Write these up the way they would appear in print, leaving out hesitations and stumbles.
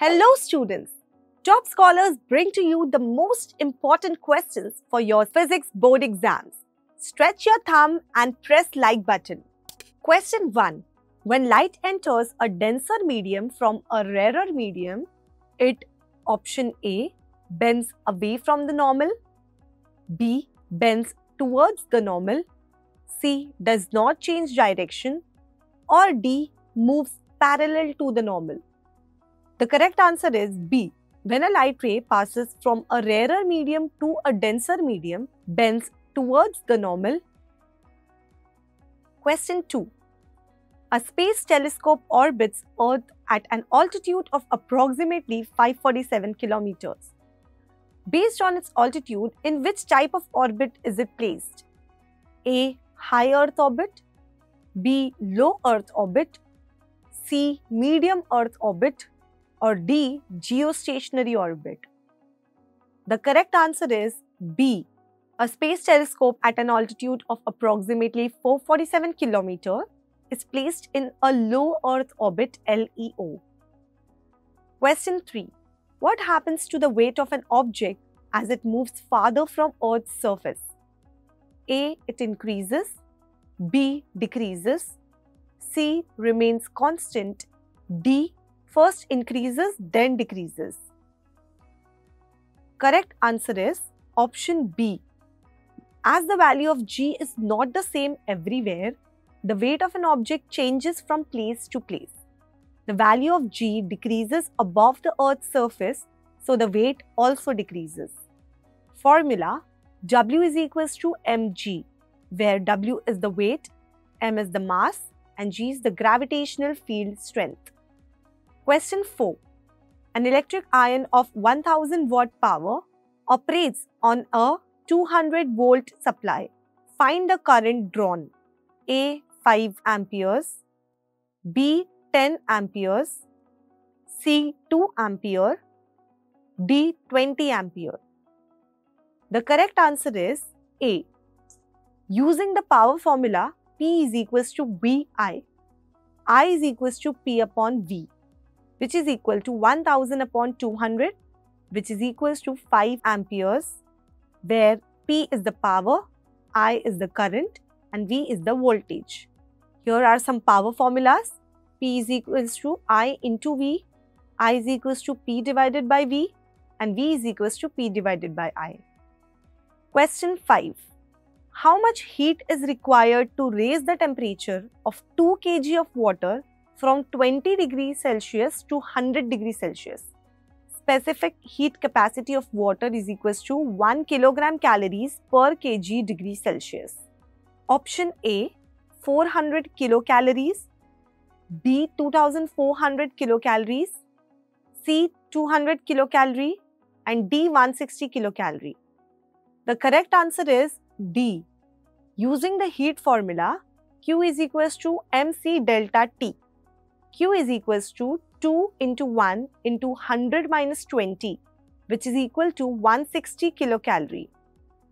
Hello students! Top scholars bring to you the most important questions for your physics board exams. Stretch your thumb and press like button. Question 1. When light enters a denser medium from a rarer medium, it option A bends away from the normal, B bends towards the normal, C does not change direction, or D moves parallel to the normal. The correct answer is B. When a light ray passes from a rarer medium to a denser medium, bends towards the normal. Question 2. A space telescope orbits Earth at an altitude of approximately 547 kilometers. Based on its altitude, in which type of orbit is it placed? A. High Earth orbit, B. Low Earth orbit, C. Medium Earth orbit, or D. Geostationary orbit. The correct answer is B. A space telescope at an altitude of approximately 447 km is placed in a low Earth orbit LEO. Question 3. What happens to the weight of an object as it moves farther from Earth's surface? A. It increases, B. Decreases, C. Remains constant, D. First increases then decreases. Correct answer is option B. As the value of G is not the same everywhere, the weight of an object changes from place to place. The value of G decreases above the Earth's surface, so the weight also decreases. Formula: W is equals to mg, where W is the weight, m is the mass, and g is the gravitational field strength. Question 4. An electric iron of 1000 watt power operates on a 200 volt supply. Find the current drawn. A. 5 amperes, B. 10 amperes, C. 2 ampere, D. 20 ampere. The correct answer is A. Using the power formula, P is equals to VI. I is equals to P upon V, which is equal to 1000 upon 200, which is equals to 5 amperes, where P is the power, I is the current, and V is the voltage. Here are some power formulas. P is equals to I into V, I is equals to P divided by V, and V is equals to P divided by I. Question 5. How much heat is required to raise the temperature of 2 kg of water from 20 degrees Celsius to 100 degrees Celsius? Specific heat capacity of water is equals to 1 kilogram calories per kg degree Celsius. Option A, 400 kilocalories, B, 2400 kilocalories, C, 200 kilocalorie, and D, 160 kilocalorie. The correct answer is D. Using the heat formula, Q is equals to mc delta T. Q is equals to 2 into 1 into 100 minus 20, which is equal to 160 kilocalorie,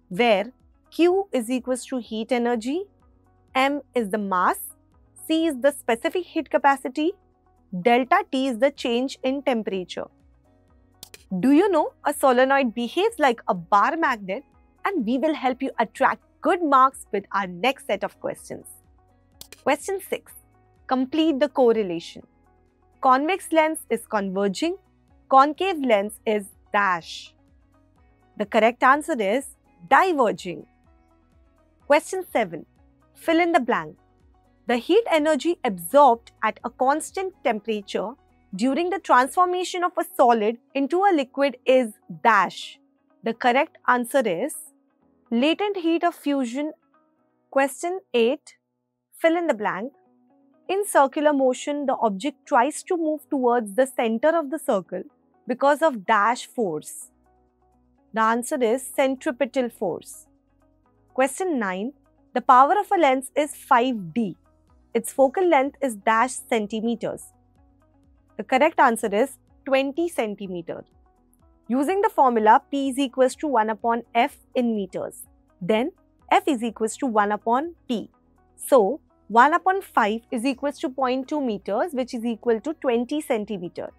where Q is equals to heat energy, M is the mass, C is the specific heat capacity, delta T is the change in temperature. Do you know a solenoid behaves like a bar magnet, and we will help you attract good marks with our next set of questions. Question 6. Complete the correlation. Convex lens is converging, concave lens is dash. The correct answer is diverging. Question 7. Fill in the blank. The heat energy absorbed at a constant temperature during the transformation of a solid into a liquid is dash. The correct answer is latent heat of fusion. Question 8. Fill in the blank. In circular motion, the object tries to move towards the center of the circle because of dash force. The answer is centripetal force. Question 9. The power of a lens is 5D. Its focal length is dash centimeters. The correct answer is 20 centimeters. Using the formula, P is equals to 1 upon F in meters. Then, F is equals to 1 upon T. So, 1 upon 5 is equals to 0.2 meters, which is equal to 20 centimeters.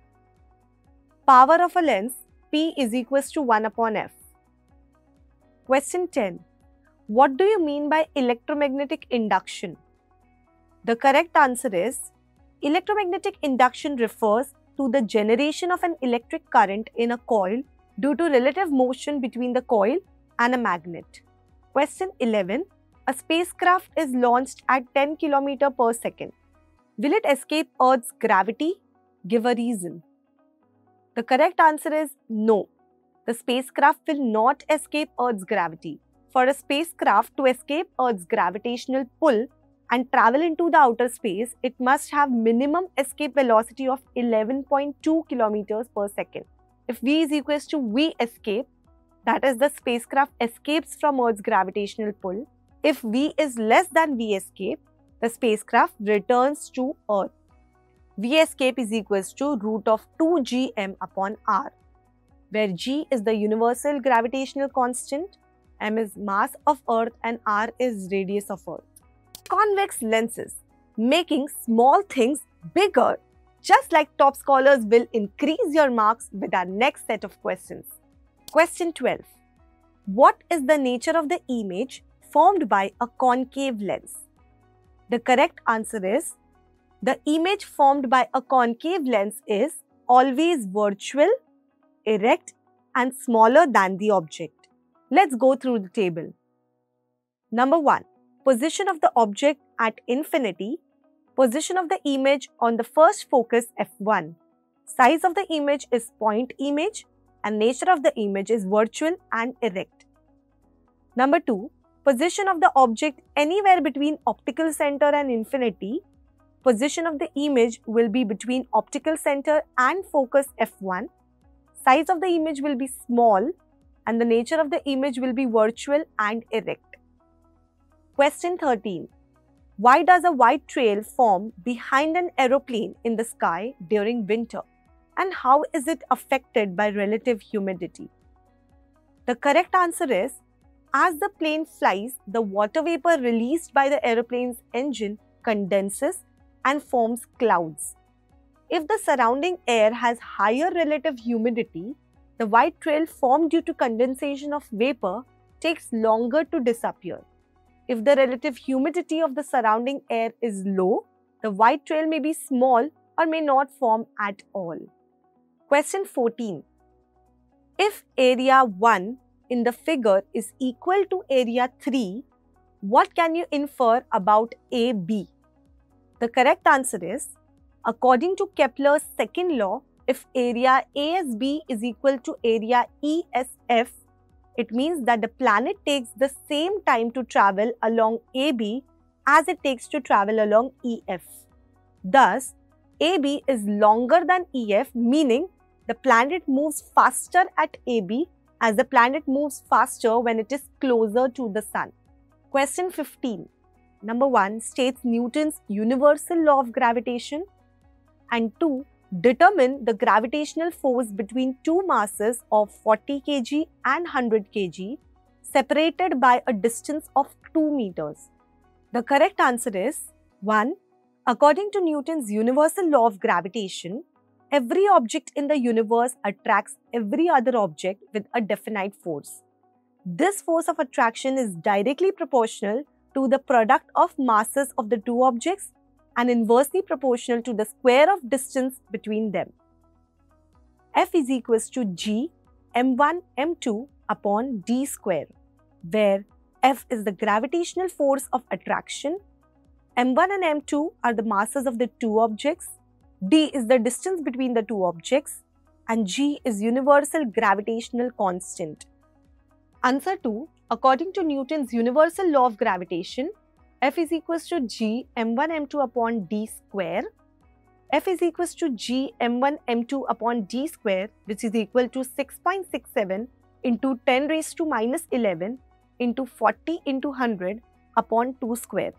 power of a lens P is equals to 1 upon F. Question 10. What do you mean by electromagnetic induction? The correct answer is electromagnetic induction refers to the generation of an electric current in a coil due to relative motion between the coil and a magnet. Question 11. A spacecraft is launched at 10 km per second. Will it escape Earth's gravity? Give a reason. The correct answer is no. The spacecraft will not escape Earth's gravity. For a spacecraft to escape Earth's gravitational pull and travel into the outer space, it must have minimum escape velocity of 11.2 km per second. If v is equals to v escape, that is the spacecraft escapes from Earth's gravitational pull. If v is less than v escape, the spacecraft returns to Earth. V escape is equals to root of 2 gm upon r, where g is the universal gravitational constant, m is mass of Earth and r is radius of Earth. Convex lenses, making small things bigger. Just like top scholars will increase your marks with our next set of questions. Question 12. What is the nature of the image formed by a concave lens? The correct answer is the image formed by a concave lens is always virtual, erect and smaller than the object. Let's go through the table. Number 1. Position of the object at infinity. Position of the image on the first focus f1. Size of the image is point image and nature of the image is virtual and erect. Number 2. Position of the object anywhere between optical center and infinity. Position of the image will be between optical center and focus f1. Size of the image will be small and the nature of the image will be virtual and erect. Question 13. Why does a white trail form behind an aeroplane in the sky during winter? And how is it affected by relative humidity? The correct answer is, as the plane flies, the water vapor released by the aeroplane's engine condenses and forms clouds. If the surrounding air has higher relative humidity, the white trail formed due to condensation of vapor takes longer to disappear. If the relative humidity of the surrounding air is low, the white trail may be small or may not form at all. Question 14. If area 1 in the figure is equal to area 3, what can you infer about AB? The correct answer is, according to Kepler's second law, if area ASB is equal to area ESF, it means that the planet takes the same time to travel along AB as it takes to travel along EF. Thus, AB is longer than EF, meaning the planet moves faster at AB as the planet moves faster when it is closer to the Sun. Question 15. Number 1 states Newton's universal law of gravitation, and 2. Determine the gravitational force between two masses of 40 kg and 100 kg separated by a distance of 2 meters. The correct answer is 1. According to Newton's universal law of gravitation, every object in the universe attracts every other object with a definite force. This force of attraction is directly proportional to the product of masses of the two objects and inversely proportional to the square of distance between them. F is equals to G m1 m2 upon d square, where F is the gravitational force of attraction, m1 and m2 are the masses of the two objects, d is the distance between the two objects, and g is universal gravitational constant. Answer 2. According to Newton's universal law of gravitation, F is equals to G m1 m2 upon d square. F is equals to G m1 m2 upon d square, which is equal to 6.67 into 10 raised to minus 11 into 40 into 100 upon 2 square,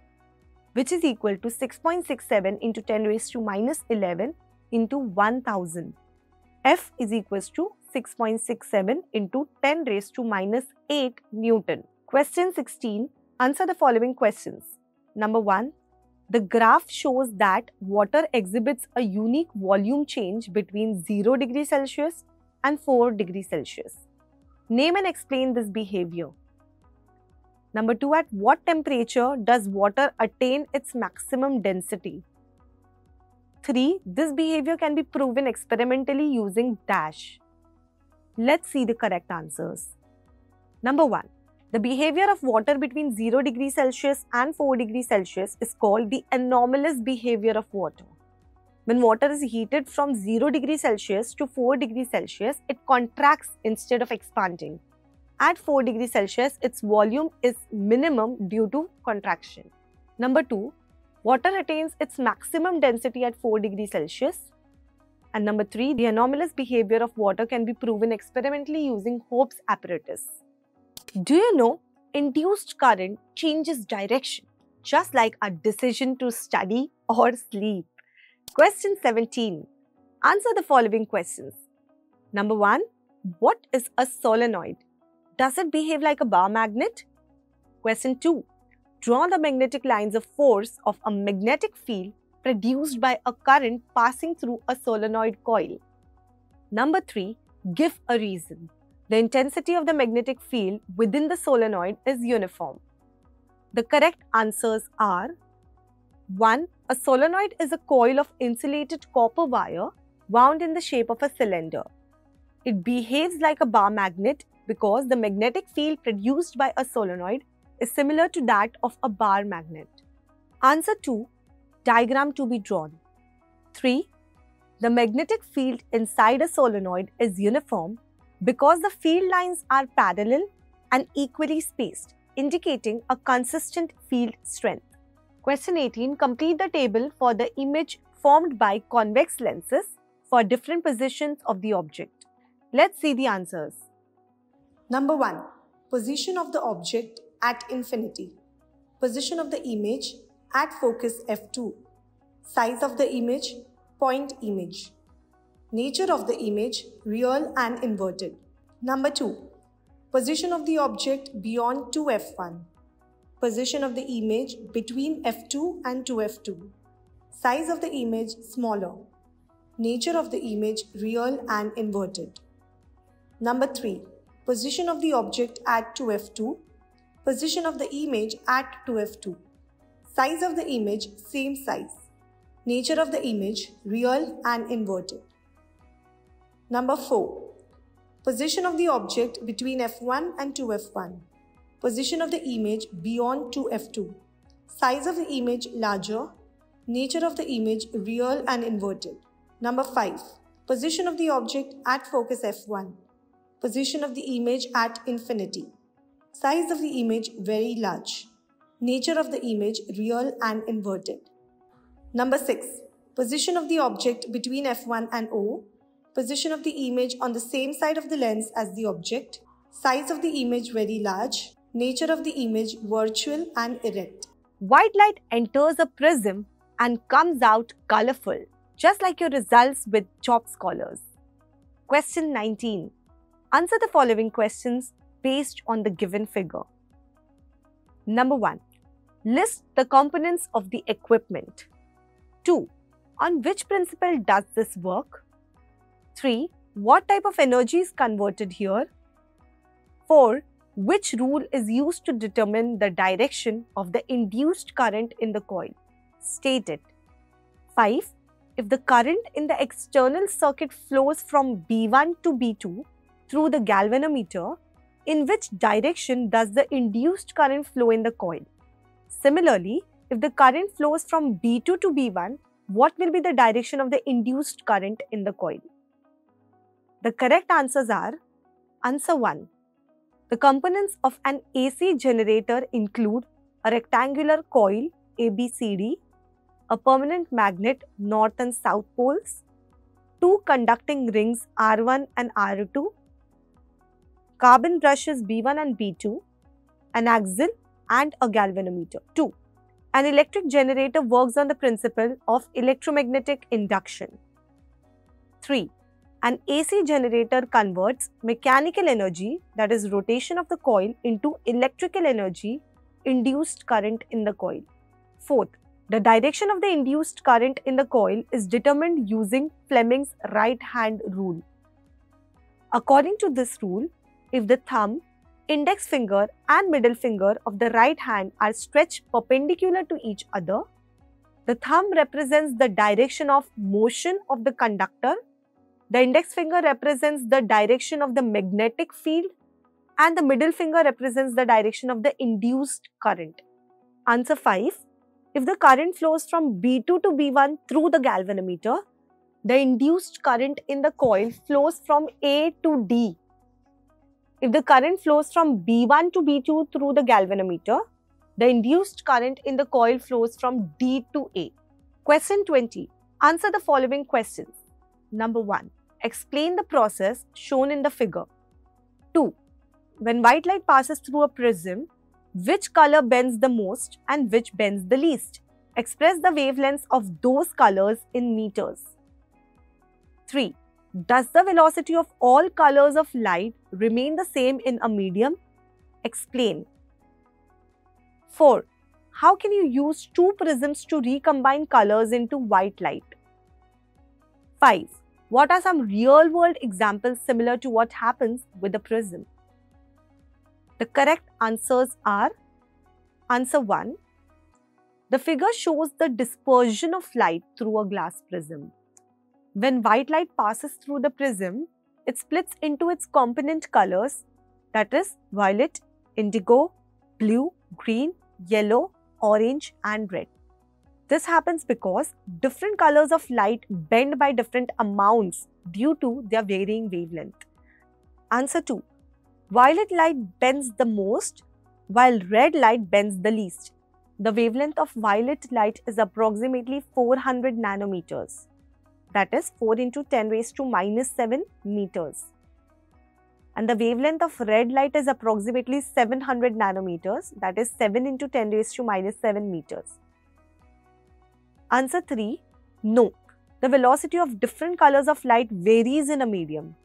which is equal to 6.67 into 10 raised to minus 11 into 1000. F is equals to 6.67 into 10 raised to minus 8 Newton. Question 16. Answer the following questions. Number 1. The graph shows that water exhibits a unique volume change between 0 degrees Celsius and 4 degrees Celsius. Name and explain this behavior. Number 2, at what temperature does water attain its maximum density? 3, this behavior can be proven experimentally using dash. Let's see the correct answers. Number 1, the behavior of water between 0 degrees Celsius and 4 degrees Celsius is called the anomalous behavior of water. When water is heated from 0 degrees Celsius to 4 degrees Celsius, it contracts instead of expanding. At 4 degrees Celsius, its volume is minimum due to contraction. Number 2, water attains its maximum density at 4 degrees Celsius. And number 3, the anomalous behavior of water can be proven experimentally using Hope's apparatus. Do you know, induced current changes direction, just like a decision to study or sleep. Question 17. Answer the following questions. Number 1, what is a solenoid? Does it behave like a bar magnet? Question 2. Draw the magnetic lines of force of a magnetic field produced by a current passing through a solenoid coil. Number 3. Give a reason. The intensity of the magnetic field within the solenoid is uniform. The correct answers are: 1. A solenoid is a coil of insulated copper wire wound in the shape of a cylinder. It behaves like a bar magnet because the magnetic field produced by a solenoid is similar to that of a bar magnet. Answer 2. Diagram to be drawn. 3. The magnetic field inside a solenoid is uniform because the field lines are parallel and equally spaced, indicating a consistent field strength. Question 18. Complete the table for the image formed by convex lenses for different positions of the object. Let's see the answers. Number 1. Position of the object at infinity. Position of the image at focus f2. Size of the image, point image. Nature of the image, real and inverted. Number 2. Position of the object beyond 2f1. Position of the image between f2 and 2f2. Size of the image, smaller. Nature of the image, real and inverted. Number 3. Position of the object at 2f2. Position of the image at 2f2. Size of the image, same size. Nature of the image, real and inverted. Number 4. Position of the object between f1 and 2f1. Position of the image beyond 2f2. Size of the image, larger. Nature of the image, real and inverted. Number 5. Position of the object at focus f1. Position of the image at infinity. Size of the image, very large. Nature of the image, real and inverted. Number 6. Position of the object between f1 and O. Position of the image on the same side of the lens as the object. Size of the image, very large. Nature of the image, virtual and erect. White light enters a prism and comes out colorful, just like your results with top scholars. Question 19. Answer the following questions based on the given figure. Number 1. List the components of the equipment. 2. On which principle does this work? 3. What type of energy is converted here? 4. Which rule is used to determine the direction of the induced current in the coil? State it. 5. If the current in the external circuit flows from B1 to B2 through the galvanometer, in which direction does the induced current flow in the coil? Similarly, if the current flows from B2 to B1, what will be the direction of the induced current in the coil? The correct answers are: Answer 1. The components of an AC generator include a rectangular coil ABCD, a permanent magnet north and south poles, 2 conducting rings R1 and R2, carbon brushes B1 and B2, an axle and a galvanometer. 2. An electric generator works on the principle of electromagnetic induction. 3. An AC generator converts mechanical energy, that is rotation of the coil, into electrical energy, induced current in the coil. 4th, The direction of the induced current in the coil is determined using Fleming's right-hand rule. According to this rule, if the thumb, index finger and middle finger of the right hand are stretched perpendicular to each other, the thumb represents the direction of motion of the conductor, the index finger represents the direction of the magnetic field, and the middle finger represents the direction of the induced current. Answer 5. If the current flows from B2 to B1 through the galvanometer, the induced current in the coil flows from A to D. If the current flows from B1 to B2 through the galvanometer, the induced current in the coil flows from D to A. Question 20. Answer the following questions. Number 1. Explain the process shown in the figure. 2. When white light passes through a prism, which color bends the most and which bends the least? Express the wavelengths of those colors in meters. 3. Does the velocity of all colors of light remain the same in a medium? Explain. 4. How can you use two prisms to recombine colors into white light? 5. What are some real-world examples similar to what happens with a prism? The correct answers are: Answer 1. The figure shows the dispersion of light through a glass prism. When white light passes through the prism, it splits into its component colors, that is violet, indigo, blue, green, yellow, orange and red. This happens because different colors of light bend by different amounts due to their varying wavelength. Answer 2. Violet light bends the most, while red light bends the least. The wavelength of violet light is approximately 400 nanometers. That is 4 into 10 raised to minus 7 meters. And the wavelength of red light is approximately 700 nanometers. That is 7 into 10 raised to minus 7 meters. Answer 3. No. The velocity of different colors of light varies in a medium.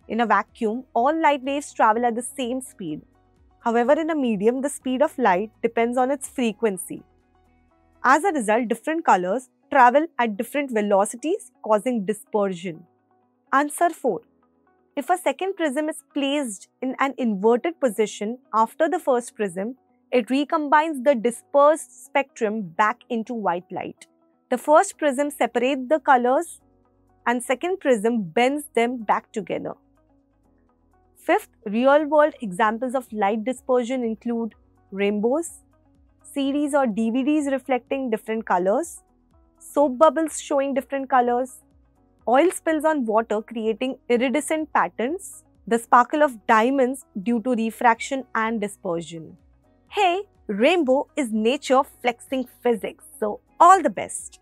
In a vacuum, all light waves travel at the same speed. However, in a medium, the speed of light depends on its frequency. As a result, different colors travel at different velocities, causing dispersion. Answer 4. If a second prism is placed in an inverted position after the first prism, it recombines the dispersed spectrum back into white light. The first prism separates the colors and second prism bends them back together. Fifth, real-world examples of light dispersion include rainbows, CDs or DVDs reflecting different colors, soap bubbles showing different colors, oil spills on water creating iridescent patterns, the sparkle of diamonds due to refraction and dispersion. Hey, rainbow is nature flexing physics, so all the best.